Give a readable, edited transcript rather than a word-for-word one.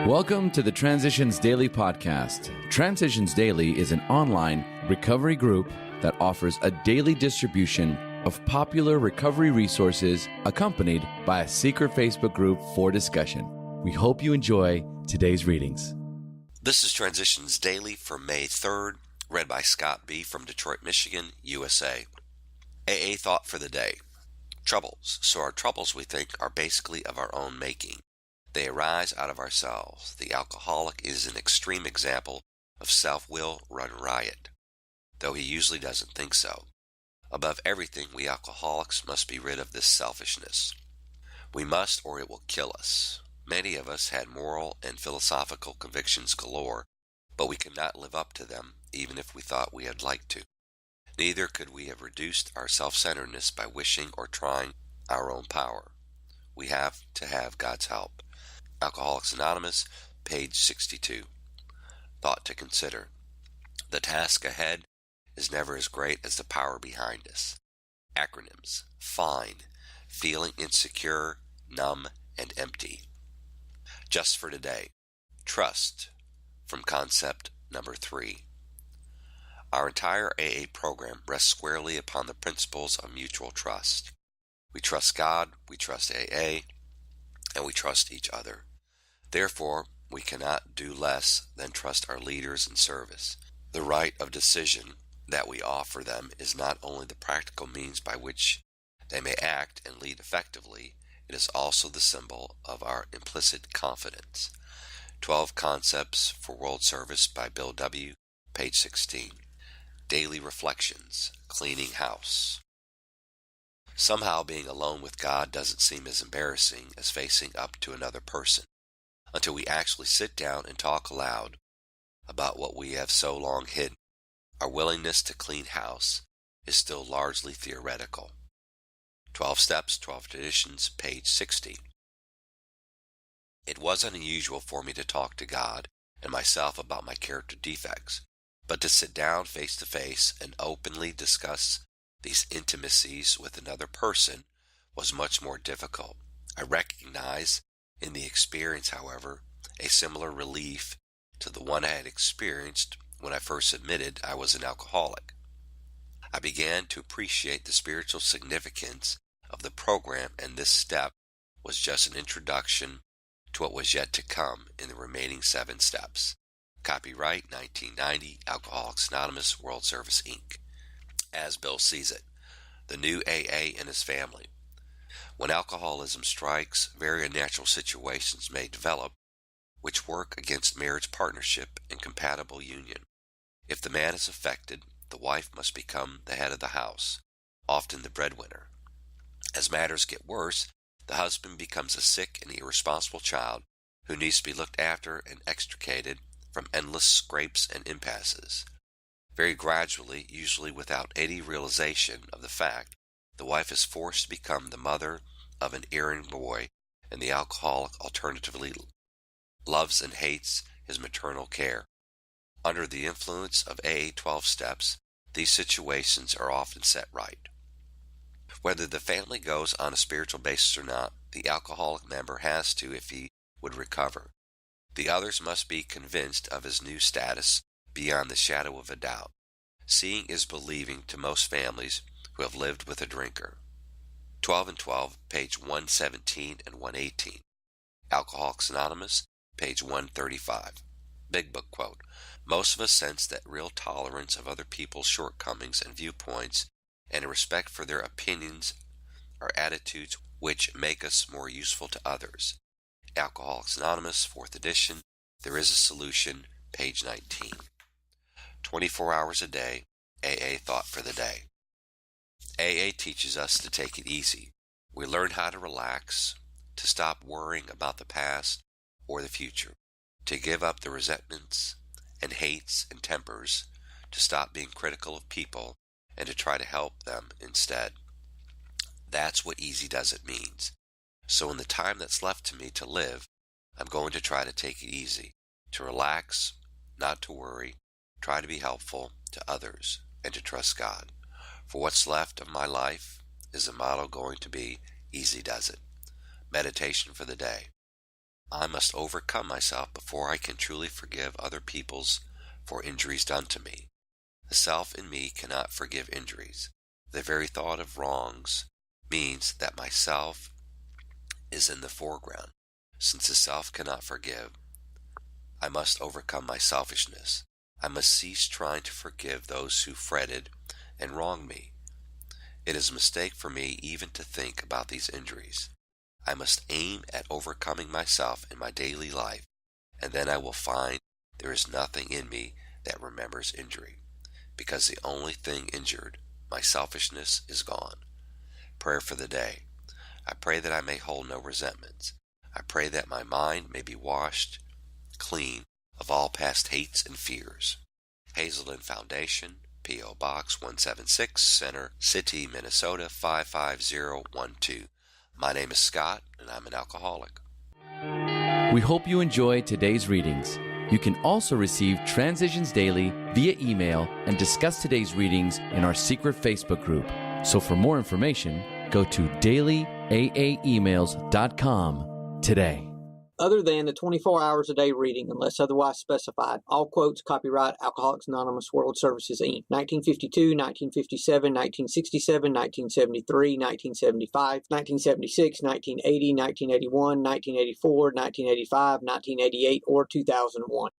Welcome to the Transitions Daily podcast. Transitions Daily is an online recovery group that offers a daily distribution of popular recovery resources accompanied by a secret Facebook group for discussion. We hope you enjoy today's readings. This is Transitions Daily for May 3rd, read by Scott B. from Detroit, Michigan, USA. AA Thought for the Day. Troubles. So our troubles, we think, are basically of our own making. They arise out of ourselves. The alcoholic is an extreme example of self-will run riot, though he usually doesn't think so. Above everything, we alcoholics must be rid of this selfishness. We must, or it will kill us. Many of us had moral and philosophical convictions galore, but we could not live up to them, even if we thought we had liked to. Neither could we have reduced our self-centeredness by wishing or trying our own power. We have to have God's help. Alcoholics Anonymous, page 62. Thought to consider. The task ahead is never as great as the power behind us. Acronyms. FINE. Feeling insecure, numb, and empty. Just for today. Trust. From concept number 3. Our entire AA program rests squarely upon the principles of mutual trust. We trust God, we trust AA, and we trust each other. Therefore, we cannot do less than trust our leaders in service. The right of decision that we offer them is not only the practical means by which they may act and lead effectively, it is also the symbol of our implicit confidence. 12 Concepts for World Service by Bill W., page 16. Daily Reflections, Cleaning House. Somehow being alone with God doesn't seem as embarrassing as facing up to another person, until we actually sit down and talk aloud about what we have so long hidden. Our willingness to clean house is still largely theoretical. 12 Steps, 12 Traditions, page 60. It wasn't unusual for me to talk to God and myself about my character defects, but to sit down face to face and openly discuss these intimacies with another person was much more difficult. I recognize in the experience, however, a similar relief to the one I had experienced when I first admitted I was an alcoholic. I began to appreciate the spiritual significance of the program, and this step was just an introduction to what was yet to come in the remaining 7 steps. Copyright 1990, Alcoholics Anonymous, World Service, Inc. As Bill sees it, the new AA and his family. When alcoholism strikes, very unnatural situations may develop which work against marriage partnership and compatible union. If the man is affected, the wife must become the head of the house, often the breadwinner. As matters get worse, the husband becomes a sick and irresponsible child who needs to be looked after and extricated from endless scrapes and impasses. Very gradually, usually without any realization of the fact, the wife is forced to become the mother of an erring boy, and the alcoholic alternatively loves and hates his maternal care. Under the influence of AA 12 steps, these situations are often set right. Whether the family goes on a spiritual basis or not, the alcoholic member has to if he would recover. The others must be convinced of his new status beyond the shadow of a doubt. Seeing is believing to most families who have lived with a drinker. 12 and 12, page 117 and 118. Alcoholics Anonymous, page 135. Big Book quote. Most of us sense that real tolerance of other people's shortcomings and viewpoints and a respect for their opinions are attitudes which make us more useful to others. Alcoholics Anonymous, 4th edition, There is a Solution, page 19. 24 hours a day, AA Thought for the Day. AA teaches us to take it easy. We learn how to relax, to stop worrying about the past or the future, to give up the resentments and hates and tempers, to stop being critical of people, and to try to help them instead. That's what easy does it means. So in the time that's left to me to live, I'm going to try to take it easy, to relax, not to worry, try to be helpful to others, and to trust God. For what's left of my life is the motto going to be, easy does it. Meditation for the day. I must overcome myself before I can truly forgive other people's for injuries done to me. The self in me cannot forgive injuries. The very thought of wrongs means that myself is in the foreground. Since the self cannot forgive, I must overcome my selfishness. I must cease trying to forgive those who fretted and wronged me. It is a mistake for me even to think about these injuries. I must aim at overcoming myself in my daily life, and then I will find there is nothing in me that remembers injury, because the only thing injured, my selfishness, is gone. Prayer for the day. I pray that I may hold no resentments. I pray that my mind may be washed clean of all past hates and fears. Hazelden Foundation, P.O. Box 176, Center City, Minnesota 55012. My name is Scott, and I'm an alcoholic. We hope you enjoyed today's readings. You can also receive Transitions Daily via email and discuss today's readings in our secret Facebook group. So for more information, go to dailyaaemails.com today. Other than the 24 hours a day reading, unless otherwise specified. All quotes copyright Alcoholics Anonymous World Services, Inc. 1952, 1957, 1967, 1973, 1975, 1976, 1980, 1981, 1984, 1985, 1988, or 2001.